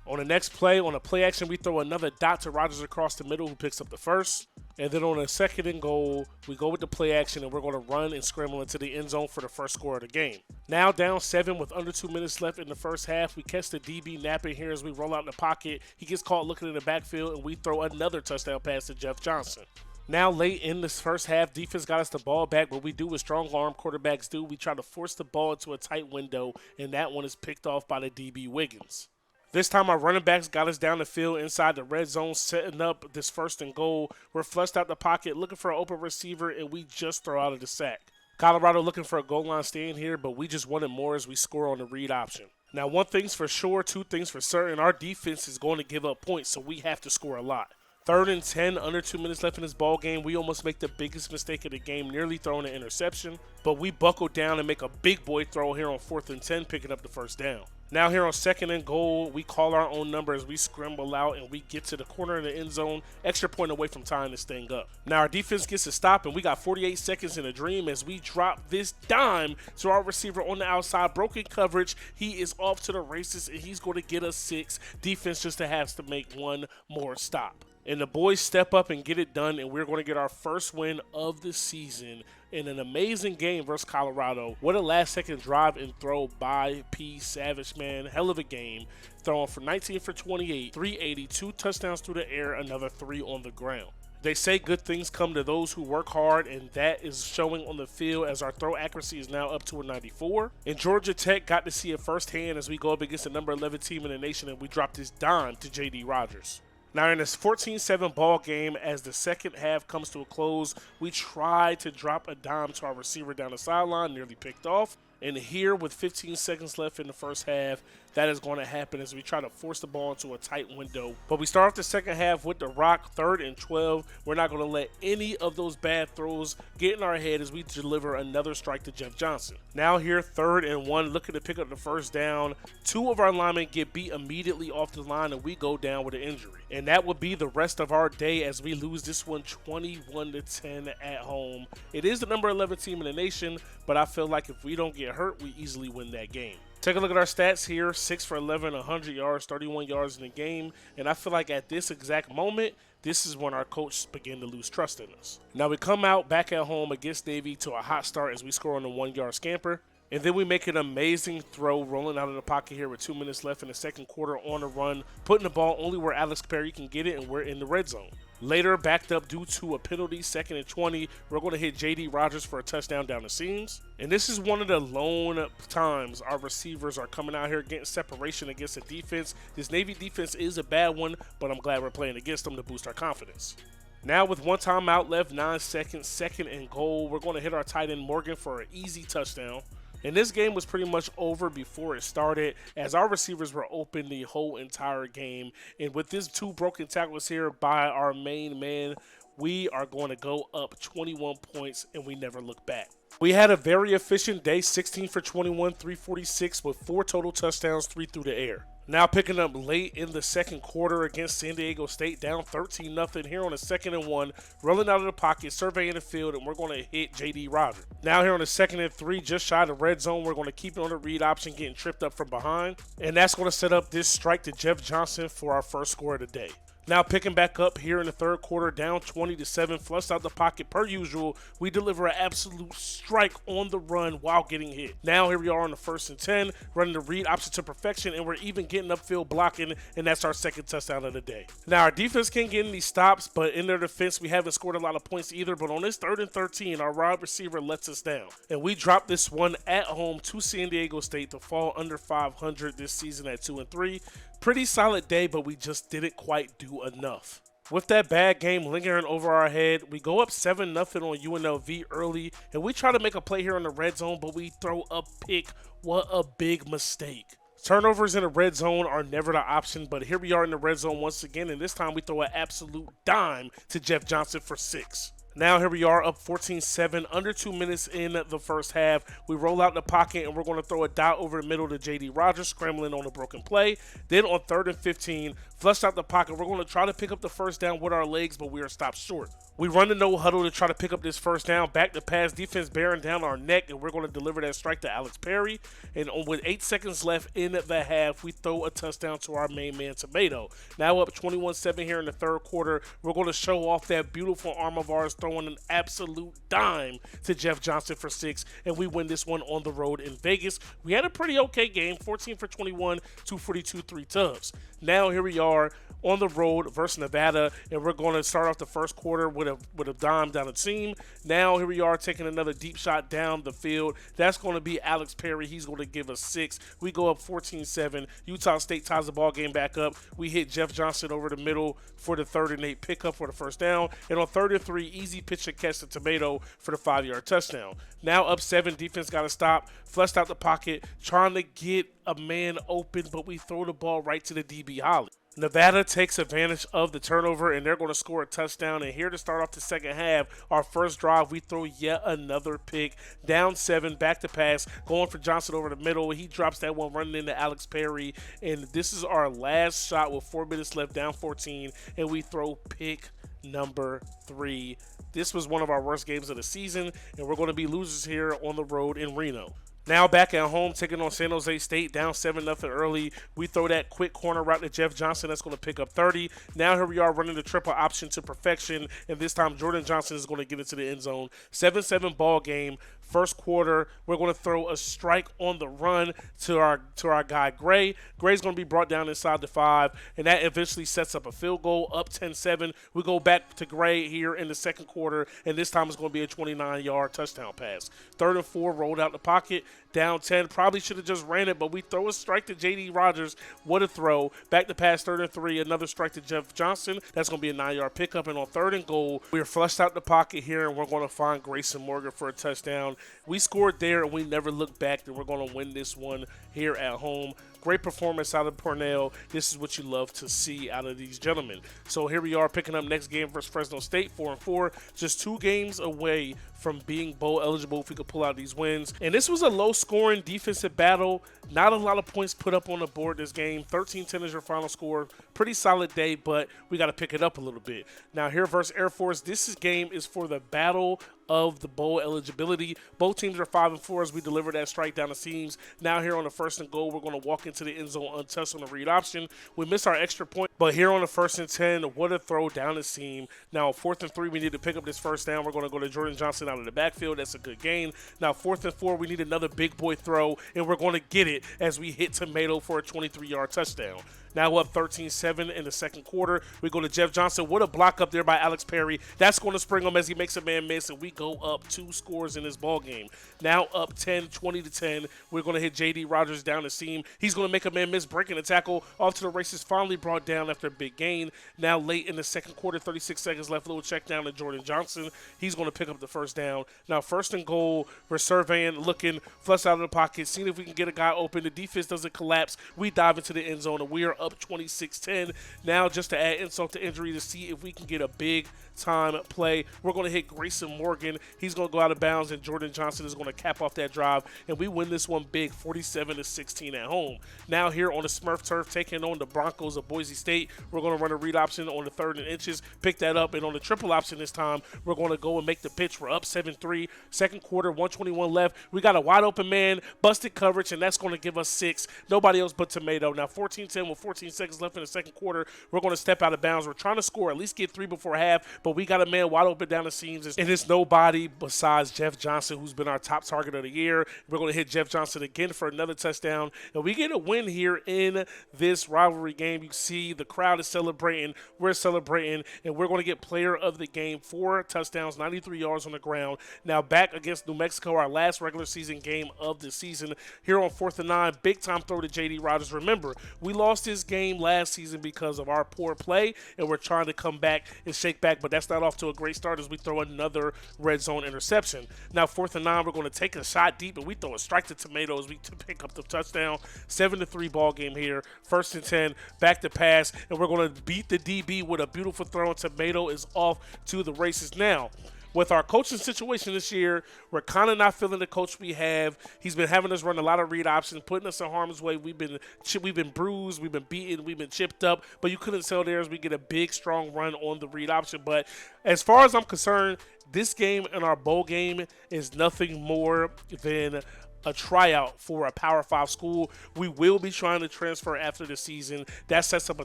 On the next play, on a play action, we throw another dot to Rodgers across the middle, who picks up the first. And then on a 2nd and goal, we go with the play action, and we're going to run and scramble into the end zone for the first score of the game. Now down 7 with under 2 minutes left in the first half. We catch the DB napping here as we roll out in the pocket. He gets caught looking in the backfield, and we throw another touchdown pass to Jeff Johnson. Now late in this first half, defense got us the ball back. What we do is strong arm quarterbacks do. We try to force the ball into a tight window, and that one is picked off by the DB Wiggins. This time our running backs got us down the field inside the red zone, setting up this 1st and goal. We're flushed out the pocket, looking for an open receiver, and we just throw out of the sack. Colorado looking for a goal line stand here, but we just wanted more as we score on the read option. Now, one thing's for sure, 2 things for certain. Our defense is going to give up points, so we have to score a lot. 3rd and 10, under 2 minutes left in this ball game. We almost make the biggest mistake of the game, nearly throwing an interception. But we buckle down and make a big boy throw here on 4th and 10, picking up the first down. Now here on 2nd and goal, we call our own number as we scramble out and we get to the corner of the end zone, extra point away from tying this thing up. Now our defense gets a stop, and we got 48 seconds in a dream as we drop this dime to our receiver on the outside. Broken coverage. He is off to the races, and he's going to get us 6. Defense just has to make one more stop. And the boys step up and get it done, and we're going to get our first win of the season in an amazing game versus Colorado. What a last-second drive and throw by P. Savage, man. Hell of a game. Throwing for 19 for 28, 380, 2 touchdowns through the air, another 3 on the ground. They say good things come to those who work hard, and that is showing on the field as our throw accuracy is now up to a 94. And Georgia Tech got to see it firsthand as we go up against the number 11 team in the nation, and we drop this dime to J.D. Rodgers. Now in this 14-7 ball game, as the second half comes to a close, we try to drop a dime to our receiver down the sideline, nearly picked off. And here with 15 seconds left in the first half, that is going to happen as we try to force the ball into a tight window. But we start off the second half with the rock, 3rd and 12. We're not going to let any of those bad throws get in our head as we deliver another strike to Jeff Johnson. Now here, 3rd and 1, looking to pick up the first down. 2 of our linemen get beat immediately off the line, and we go down with an injury. And that would be the rest of our day as we lose this one 21-10 at home. It is the number 11 team in the nation, but I feel like if we don't get hurt, we easily win that game. Take a look at our stats here. 6 for 11, 100 yards, 31 yards in the game. And I feel like at this exact moment, this is when our coach began to lose trust in us. Now we come out back at home against Navy to a hot start as we score on a 1-yard scamper. And then we make an amazing throw rolling out of the pocket here with 2 minutes left in the second quarter on the run, putting the ball only where Alex Perry can get it, and we're in the red zone. Later, backed up due to a penalty, 2nd and 20, we're going to hit J.D. Rodgers for a touchdown down the seams. And this is one of the lone times our receivers are coming out here getting separation against the defense. This Navy defense is a bad one, but I'm glad we're playing against them to boost our confidence. Now with 1 timeout left, 9 seconds, 2nd and goal, we're going to hit our tight end Morgan for an easy touchdown. And this game was pretty much over before it started as our receivers were open the whole entire game. And with these 2 broken tackles here by our main man, we are going to go up 21 points and we never look back. We had a very efficient day, 16 for 21, 346 with 4 total touchdowns, 3 through the air. Now picking up late in the second quarter against San Diego State, down 13-0 here on a 2nd and 1, rolling out of the pocket, surveying the field, and we're going to hit J.D. Rogers. Now here on the 2nd and 3, just shy of the red zone, we're going to keep it on the read option, getting tripped up from behind, and that's going to set up this strike to Jeff Johnson for our first score of the day. Now picking back up here in the third quarter, down 20-7, flushed out the pocket per usual. We deliver an absolute strike on the run while getting hit. Now here we are on the 1st and 10, running the read option to perfection, and we're even getting upfield blocking, and that's our second touchdown of the day. Now our defense can't get any stops, but in their defense, we haven't scored a lot of points either. But on this 3rd and 13, our wide receiver lets us down, and we drop this one at home to San Diego State to fall under 500 this season at 2-3. Pretty solid day, but we just didn't quite do enough. With that bad game lingering over our head, we go up 7-0 on UNLV early, and we try to make a play here in the red zone, but we throw a pick. What a big mistake. Turnovers in the red zone are never the option, but here we are in the red zone once again, and this time we throw an absolute dime to Jeff Johnson for 6. Now here we are up 14-7, under 2 minutes in the first half. We roll out the pocket and we're going to throw a dot over the middle to J.D. Rogers, scrambling on a broken play. Then on 3rd and 15, flushed out the pocket. We're going to try to pick up the first down with our legs, but we are stopped short. We run the no huddle to try to pick up this first down. Back to pass, defense bearing down our neck, and we're going to deliver that strike to Alex Perry. And with 8 seconds left in the half, we throw a touchdown to our main man, Tomato. Now up 21-7 here in the third quarter. We're going to show off that beautiful arm of ours, throwing an absolute dime to Jeff Johnson for 6, and we win this one on the road in Vegas. We had a pretty okay game, 14 for 21, 242, 3 tubs. Now here we are on the road versus Nevada, and we're going to start off the first quarter with a dime down the seam. Now here we are taking another deep shot down the field. That's going to be Alex Perry. He's going to give us 6. We go up 14-7. Utah State ties the ball game back up. We hit Jeff Johnson over the middle for the 3rd and 8 pickup for the first down. And on 3rd and 3, easy pitch and catch to Tomato for the 5-yard touchdown. Now up 7, defense got to stop. Flushed out the pocket, trying to get a man open, but we throw the ball right to the DB Holly. Nevada takes advantage of the turnover, and they're going to score a touchdown. And here to start off the second half, our first drive, we throw yet another pick. Down 7, back to pass, going for Johnson over the middle. He drops that one, running into Alex Perry. And this is our last shot with 4 minutes left, down 14, and we throw pick number 3. This was one of our worst games of the season, and we're going to be losers here on the road in Reno. Now back at home, taking on San Jose State, down 7-0 early. We throw that quick corner route to Jeff Johnson. That's going to pick up 30. Now here we are running the triple option to perfection, and this time Jordan Johnson is going to get into the end zone. 7-7 ball game. First quarter, we're going to throw a strike on the run to our guy Gray. Gray's going to be brought down inside the 5, and that eventually sets up a field goal, up 10-7. We go back to Gray here in the second quarter, and this time it's going to be a 29-yard touchdown pass. 3rd and 4, rolled out the pocket, down 10. Probably should have just ran it, but we throw a strike to J.D. Rogers. What a throw. Back to pass, 3rd and 3, another strike to Jeff Johnson. That's going to be a 9-yard pickup, and on 3rd and goal, we're flushed out the pocket here, and we're going to find Grayson Morgan for a touchdown. We scored there, and we never looked back, and we're going to win this one here at home. Great performance out of Cornell. This is what you love to see out of these gentlemen. So here we are picking up next game versus Fresno State, 4-4. Just 2 games away from being bowl eligible if we could pull out these wins. And this was a low-scoring defensive battle. Not a lot of points put up on the board this game. 13-10 is your final score. Pretty solid day, but we got to pick it up a little bit. Now here versus Air Force, this game is for the battle of the bowl eligibility. Both teams are 5-4 as we deliver that strike down the seams. Now here on the 1st and goal, we're going to walk into the end zone untouched on the read option. We missed our extra point, but here on the 1st and 10, what a throw down the seam. Now 4th and 3, we need to pick up this first down. We're going to go to Jordan Johnson out of the backfield. That's a good gain. Now 4th and 4, we need another big boy throw, and we're going to get it as we hit Tomato for a 23-yard touchdown. Now up 13-7 in the second quarter. We go to Jeff Johnson. What a block up there by Alex Perry. That's going to spring him as he makes a man miss, and we go up 2 scores in this ball game. Now up 20-10. We're going to hit J.D. Rogers down the seam. He's going to make a man miss, breaking the tackle. Off to the races, finally brought down after a big gain. Now late in the second quarter, 36 seconds left. Little check down to Jordan Johnson. He's going to pick up the first down. Now 1st and goal. We're surveying, looking, flush out of the pocket, seeing if we can get a guy open. The defense doesn't collapse. We dive into the end zone, and we are up 26-10. Now, just to add insult to injury to see if we can get a big time play, we're going to hit Grayson Morgan. He's going to go out of bounds, and Jordan Johnson is going to cap off that drive, and we win this one big, 47-16 at home. Now here on the Smurf turf, taking on the Broncos of Boise State, we're going to run a read option on the 3rd and inches, pick that up, and on the triple option this time, we're going to go and make the pitch. We're up 7-3, second quarter, 121 left. We got a wide open man, busted coverage, and that's going to give us 6. Nobody else but Tomato. Now 14-10 with 14 seconds left in the second quarter. We're going to step out of bounds. We're trying to score, at least get 3 before half, but we got a man wide open down the seams, and it's nobody besides Jeff Johnson, who's been our top target of the year. We're going to hit Jeff Johnson again for another touchdown, and we get a win here in this rivalry game. You see the crowd is celebrating, we're celebrating, and we're going to get player of the game, 4 touchdowns, 93 yards on the ground. Now back against New Mexico, our last regular season game of the season. Here on 4th and 9, big time throw to J.D. Rodgers. Remember, we lost this game last season because of our poor play, and we're trying to come back and shake back, but that's not off to a great start as we throw another red zone interception. Now 4th and 9, we're going to take a shot deep, and we throw a strike to Tomato as we pick up the touchdown. 7-3 ball game here. 1st and 10, back to pass, and we're going to beat the DB with a beautiful throw, and Tomato is off to the races. Now, with our coaching situation this year, we're kind of not feeling the coach we have. He's been having us run a lot of read options, putting us in harm's way. We've been bruised, we've been beaten, we've been chipped up, but you couldn't tell there as we get a big, strong run on the read option. But as far as I'm concerned, this game and our bowl game is nothing more than a tryout for a Power 5 school. We will be trying to transfer after the season. That sets up a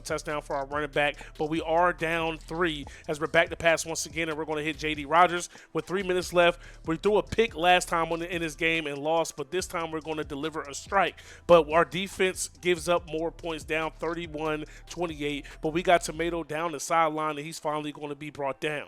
touchdown for our running back, but we are down 3 as we're back to pass once again, and we're going to hit J.D. Rodgers with 3 minutes left. We threw a pick last time in this game and lost, but this time we're going to deliver a strike. But our defense gives up more points, down 31-28, but we got Tomato down the sideline, and he's finally going to be brought down.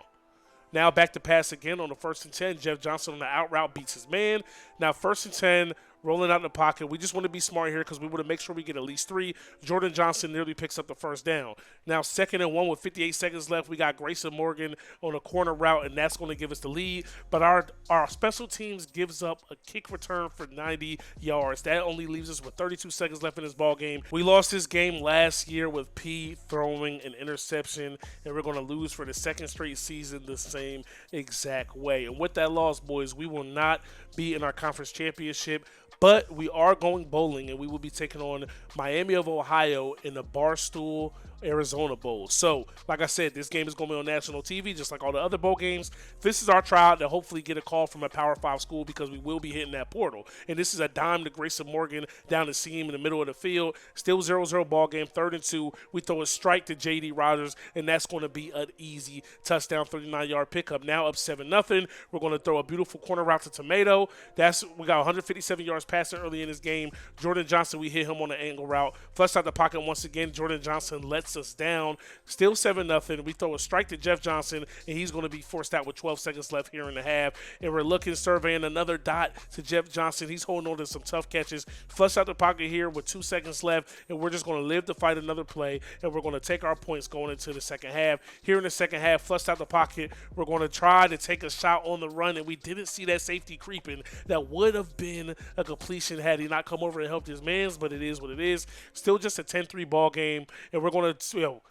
Now back to pass again on the 1st and 10. Jeff Johnson on the out route beats his man. Now 1st and 10, rolling out in the pocket. We just want to be smart here because we want to make sure we get at least 3. Jordan Johnson nearly picks up the 1st down. Now 2nd and 1 with 58 seconds left. We got Grayson Morgan on a corner route, and that's going to give us the lead. But our special teams gives up a kick return for 90 yards. That only leaves us with 32 seconds left in this ball game. We lost this game last year with P throwing an interception, and we're going to lose for the 2nd straight season the same exact way. And with that loss, boys, we will not be in our conference championship, but we are going bowling, and we will be taking on Miami of Ohio in the Barstool Arizona Bowl. So, like I said, this game is going to be on national TV, just like all the other bowl games. This is our tryout to hopefully get a call from a Power 5 school because we will be hitting that portal. And this is a dime to Grayson Morgan down the seam in the middle of the field. Still 0-0 ball game, 3rd and 2. We throw a strike to J.D. Rodgers, and that's going to be an easy touchdown, 39-yard pickup. Now up 7-0. We're going to throw a beautiful corner route to Tomato. We got 157 yards passing early in this game. Jordan Johnson, we hit him on an angle route. Flushed out the pocket once again. Jordan Johnson lets us down. Still 7-0. We throw a strike to Jeff Johnson, and he's going to be forced out with 12 seconds left here in the half. And we're surveying another dot to Jeff Johnson. He's holding on to some tough catches. Flush out the pocket here with 2 seconds left, and we're just going to live to fight another play, and we're going to take our points going into the second half. Here in the second half, flushed out the pocket, we're going to try to take a shot on the run, and we didn't see that safety creeping. That would have been a completion had he not come over and helped his mans, but it is what it is. Still just a 10-3 ball game, and we're going to,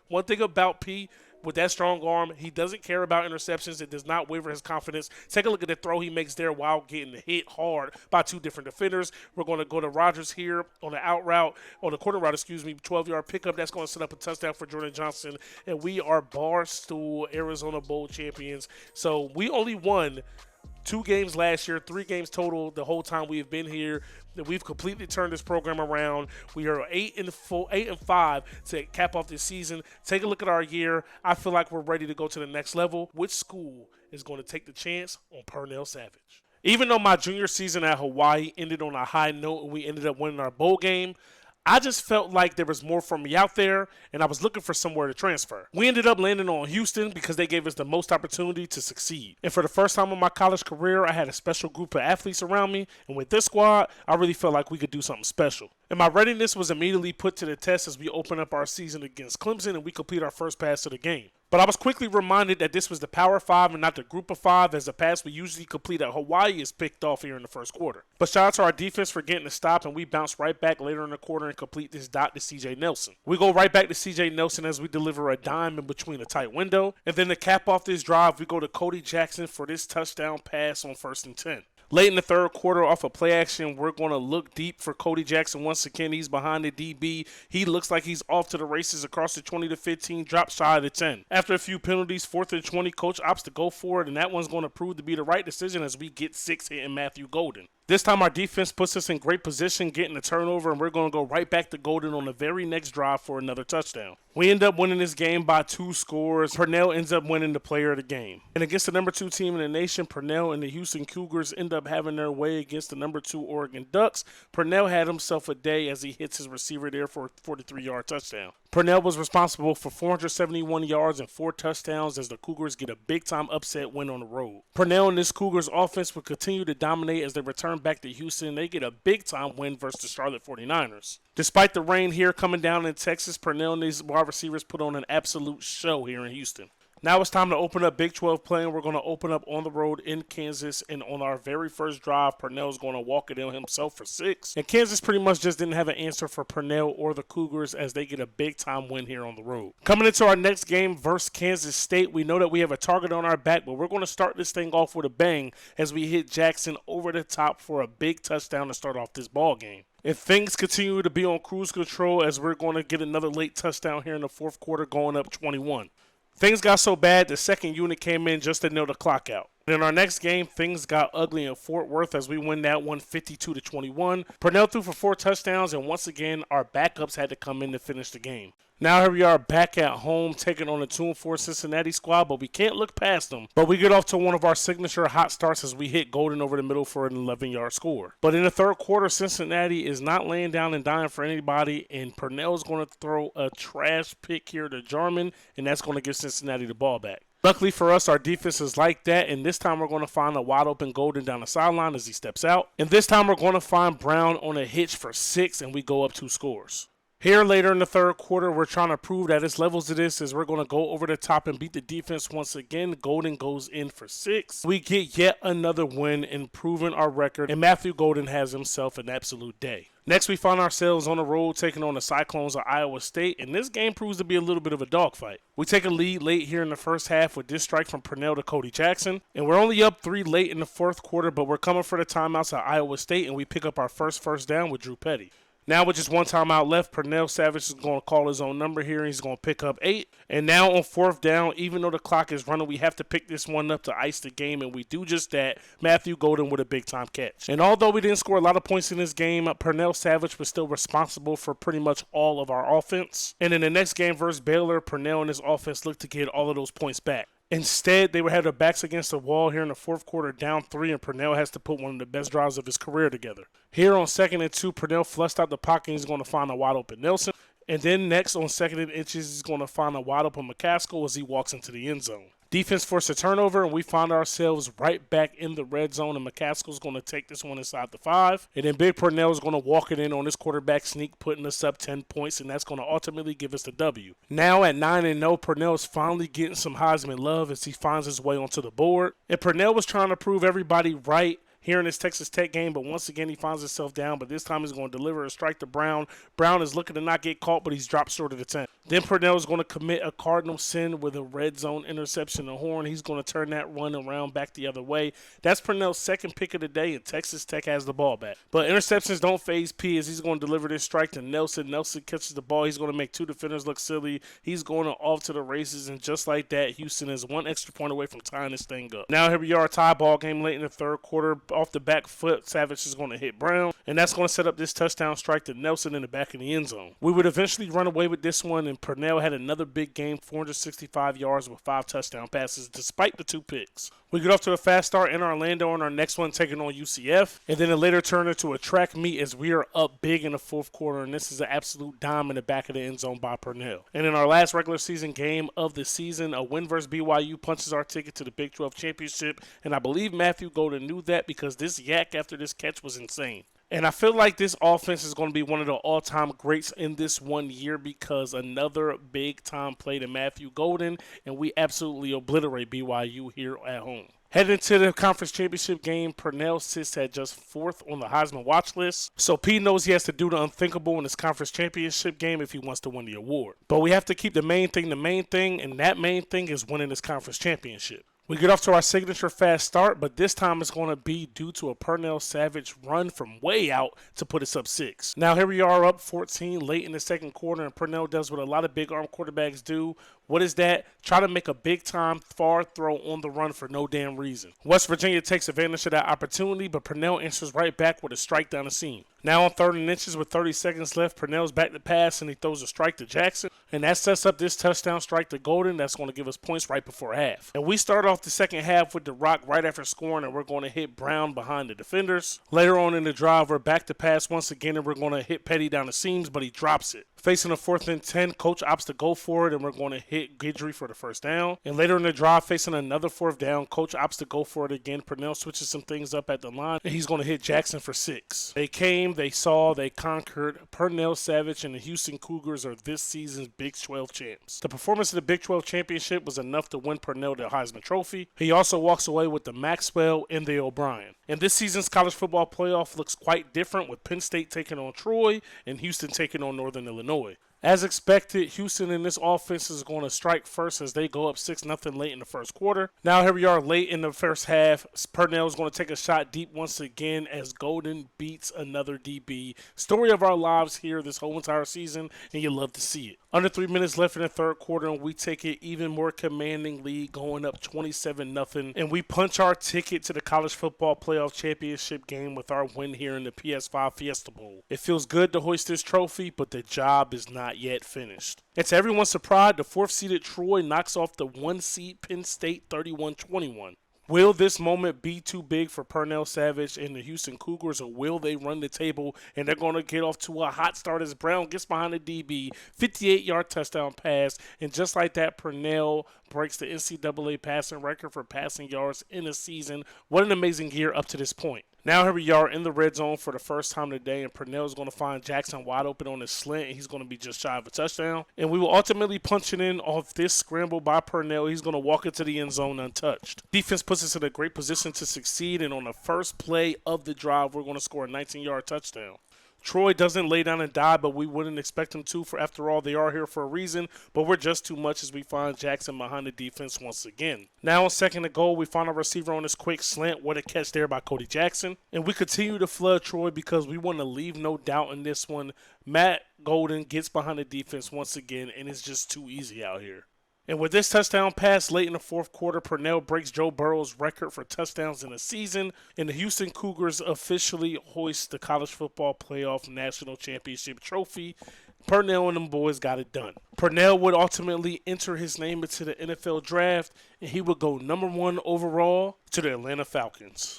one thing about P, with that strong arm, he doesn't care about interceptions. It does not waver his confidence. Take a look at the throw he makes there while getting hit hard by 2 different defenders. We're going to go to Rodgers here on the out route, on the corner route, 12-yard pickup. That's going to set up a touchdown for Jordan Johnson. And we are Barstool Arizona Bowl champions. So we only won 2 games last year, 3 games total the whole time we have been here. We've completely turned this program around. We are 8-5 to cap off this season. Take a look at our year. I feel like we're ready to go to the next level. Which school is going to take the chance on Pernell Savage? Even though my junior season at Hawaii ended on a high note and we ended up winning our bowl game, I just felt like there was more for me out there, and I was looking for somewhere to transfer. We ended up landing on Houston because they gave us the most opportunity to succeed. And for the first time in my college career, I had a special group of athletes around me, and with this squad, I really felt like we could do something special. And my readiness was immediately put to the test as we open up our season against Clemson and we complete our first pass of the game. But I was quickly reminded that this was the Power 5 and not the Group of 5, as the pass we usually complete at Hawaii is picked off here in the first quarter. But shout out to our defense for getting the stop, and we bounce right back later in the quarter and complete this dot to CJ Nelson. We go right back to CJ Nelson as we deliver a dime in between a tight window. And then to cap off this drive, we go to Cody Jackson for this touchdown pass on 1st and 10. Late in the third quarter, off of play action, we're going to look deep for Cody Jackson once again. He's behind the DB. He looks like he's off to the races across the 20 to 15, drop shy of the 10. After a few penalties, 4th and 20, coach opts to go for it, and that one's going to prove to be the right decision as we get 6 hitting Matthew Golden. This time our defense puts us in great position, getting a turnover, and we're going to go right back to Golden on the very next drive for another touchdown. We end up winning this game by 2 scores. Purnell ends up winning the player of the game. And against the number 2 team in the nation, Purnell and the Houston Cougars end up having their way against the number 2 Oregon Ducks. Purnell had himself a day as he hits his receiver there for a 43-yard touchdown. Purnell was responsible for 471 yards and 4 touchdowns as the Cougars get a big-time upset win on the road. Purnell and this Cougars offense will continue to dominate as they return back to Houston. They get a big-time win versus the Charlotte 49ers. Despite the rain here coming down in Texas, Purnell and these wide receivers put on an absolute show here in Houston. Now it's time to open up Big 12 play, and we're going to open up on the road in Kansas. And on our very first drive, Purnell's going to walk it in himself for 6. And Kansas pretty much just didn't have an answer for Purnell or the Cougars as they get a big-time win here on the road. Coming into our next game versus Kansas State, we know that we have a target on our back, but we're going to start this thing off with a bang as we hit Jackson over the top for a big touchdown to start off this ball game. And things continue to be on cruise control as we're going to get another late touchdown here in the fourth quarter going up 21. Things got so bad, the second unit came in just to nail the clock out. In our next game, things got ugly in Fort Worth as we win that one 52-21. Purnell threw for 4 touchdowns, and once again, our backups had to come in to finish the game. Now here we are back at home taking on a 2-4 Cincinnati squad, but we can't look past them. But we get off to one of our signature hot starts as we hit Golden over the middle for an 11-yard score. But in the third quarter, Cincinnati is not laying down and dying for anybody, and Purnell is going to throw a trash pick here to Jarman, and that's going to give Cincinnati the ball back. Luckily for us, our defense is like that, and this time we're going to find a wide-open Golden down the sideline as he steps out. And this time we're going to find Brown on a hitch for 6, and we go up 2 scores. Here later in the third quarter, we're trying to prove that it's levels to this as we're going to go over the top and beat the defense once again. Golden goes in for 6. We get yet another win, improving our record, and Matthew Golden has himself an absolute day. Next, we find ourselves on the road taking on the Cyclones of Iowa State, and this game proves to be a little bit of a dogfight. We take a lead late here in the first half with this strike from Purnell to Cody Jackson, and we're only up 3 late in the fourth quarter, but we're coming for the timeouts at Iowa State, and we pick up our first down with Drew Petty. Now with just 1 timeout left, Purnell Savage is going to call his own number here. He's going to pick up 8. And now on 4th down, even though the clock is running, we have to pick this one up to ice the game. And we do just that. Matthew Golden with a big-time catch. And although we didn't score a lot of points in this game, Purnell Savage was still responsible for pretty much all of our offense. And in the next game versus Baylor, Purnell and his offense looked to get all of those points back. Instead, they had their backs against the wall here in the fourth quarter, down 3, and Purnell has to put one of the best drives of his career together. Here on 2nd and 2, Purnell flushed out the pocket. He's going to find a wide-open Nelson. And then next on 2nd and inches, he's going to find a wide-open McCaskill as he walks into the end zone. Defense forced a turnover, and we find ourselves right back in the red zone, and McCaskill's going to take this one inside the 5. And then Big Purnell is going to walk it in on this quarterback sneak, putting us up 10 points, and that's going to ultimately give us the W. Now at 9-0, Purnell is finally getting some Heisman love as he finds his way onto the board. And Purnell was trying to prove everybody right here in this Texas Tech game, but once again he finds himself down, but this time he's going to deliver a strike to Brown. Brown is looking to not get caught, but he's dropped short of the 10. Then Purnell is going to commit a cardinal sin with a red zone interception to Horn. He's going to turn that run around back the other way. That's Purnell's second pick of the day, and Texas Tech has the ball back. But interceptions don't faze P as he's going to deliver this strike to Nelson. Nelson catches the ball. He's going to make 2 defenders look silly. He's going off to the races, and just like that, Houston is 1 extra point away from tying this thing up. Now here we are, a tie ball game late in the third quarter. Off the back foot, Savage is going to hit Brown, and that's going to set up this touchdown strike to Nelson in the back of the end zone. We would eventually run away with this one, and Purnell had another big game, 465 yards with 5 touchdown passes, despite the 2 picks. We get off to a fast start in Orlando on our next one, taking on UCF, and then it later turned into a track meet as we are up big in the fourth quarter, and this is an absolute dime in the back of the end zone by Purnell. And in our last regular season game of the season, a win versus BYU punches our ticket to the Big 12 championship, and I believe Matthew Golden knew that because this yak after this catch was insane. And I feel like this offense is going to be one of the all-time greats in this 1 year because another big-time play to Matthew Golden, and we absolutely obliterate BYU here at home. Heading into the conference championship game, Purnell sits at just 4th on the Heisman watch list. So P knows he has to do the unthinkable in this conference championship game if he wants to win the award. But we have to keep the main thing, and that main thing is winning this conference championship. We get off to our signature fast start, but this time it's going to be due to a Purnell Savage run from way out to put us up 6. Now here we are up 14 late in the second quarter, and Purnell does what a lot of big arm quarterbacks do. What is that? Try to make a big-time far throw on the run for no damn reason. West Virginia takes advantage of that opportunity, but Purnell answers right back with a strike down the seam. Now on 3rd and inches with 30 seconds left, Purnell's back to pass, and he throws a strike to Jackson. And that sets up this touchdown strike to Golden. That's going to give us points right before half. And we start off the second half with the rock right after scoring, and we're going to hit Brown behind the defenders. Later on in the drive, we're back to pass once again, and we're going to hit Petty down the seams, but he drops it. Facing a 4th and 10, Coach opts to go for it, and we're going to hit Guidry for the first down. And later in the drive, facing another 4th down, Coach opts to go for it again. Purnell switches some things up at the line, and he's going to hit Jackson for 6. They came, they saw, they conquered. Purnell Savage and the Houston Cougars are this season's Big 12 champs. The performance of the Big 12 championship was enough to win Purnell the Heisman Trophy. He also walks away with the Maxwell and the O'Brien. And this season's college football playoff looks quite different, with Penn State taking on Troy and Houston taking on Northern Illinois. As expected, Houston in this offense is going to strike first as they go up 6-0 late in the first quarter. Now here we are late in the first half. Purnell is going to take a shot deep once again as Golden beats another DB. Story of our lives here this whole entire season, and you love to see it. Under 3 minutes left in the third quarter, and we take an even more commanding lead, going up 27-0, and we punch our ticket to the college football playoff championship game with our win here in the PS5 Fiesta Bowl. It feels good to hoist this trophy, but the job is not yet finished. And to everyone's surprise, the 4th-seeded Troy knocks off the 1-seed Penn State 31-21. Will this moment be too big for Purnell Savage and the Houston Cougars, or will they run the table and they're going to get off to a hot start as Brown gets behind the DB, 58-yard touchdown pass, and just like that, Purnell breaks the NCAA passing record for passing yards in a season. What an amazing year up to this point. Now here we are in the red zone for the first time today, and Purnell is going to find Jackson wide open on his slant, and he's going to be just shy of a touchdown. And we will ultimately punch it in off this scramble by Purnell. He's going to walk into the end zone untouched. Defense puts us in a great position to succeed, and on the first play of the drive, we're going to score a 19-yard touchdown. Troy doesn't lay down and die, but we wouldn't expect them to. For after all, they are here for a reason, but we're just too much as we find Jackson behind the defense once again. Now on 2nd and goal, we find our receiver on this quick slant. What a catch there by Cody Jackson. And we continue to flood Troy because we want to leave no doubt in this one. Matt Golden gets behind the defense once again, and it's just too easy out here. And with this touchdown pass late in the fourth quarter, Purnell breaks Joe Burrow's record for touchdowns in a season, and the Houston Cougars officially hoist the College Football Playoff National Championship trophy. Purnell and them boys got it done. Purnell would ultimately enter his name into the NFL draft, and he would go number 1 overall to the Atlanta Falcons.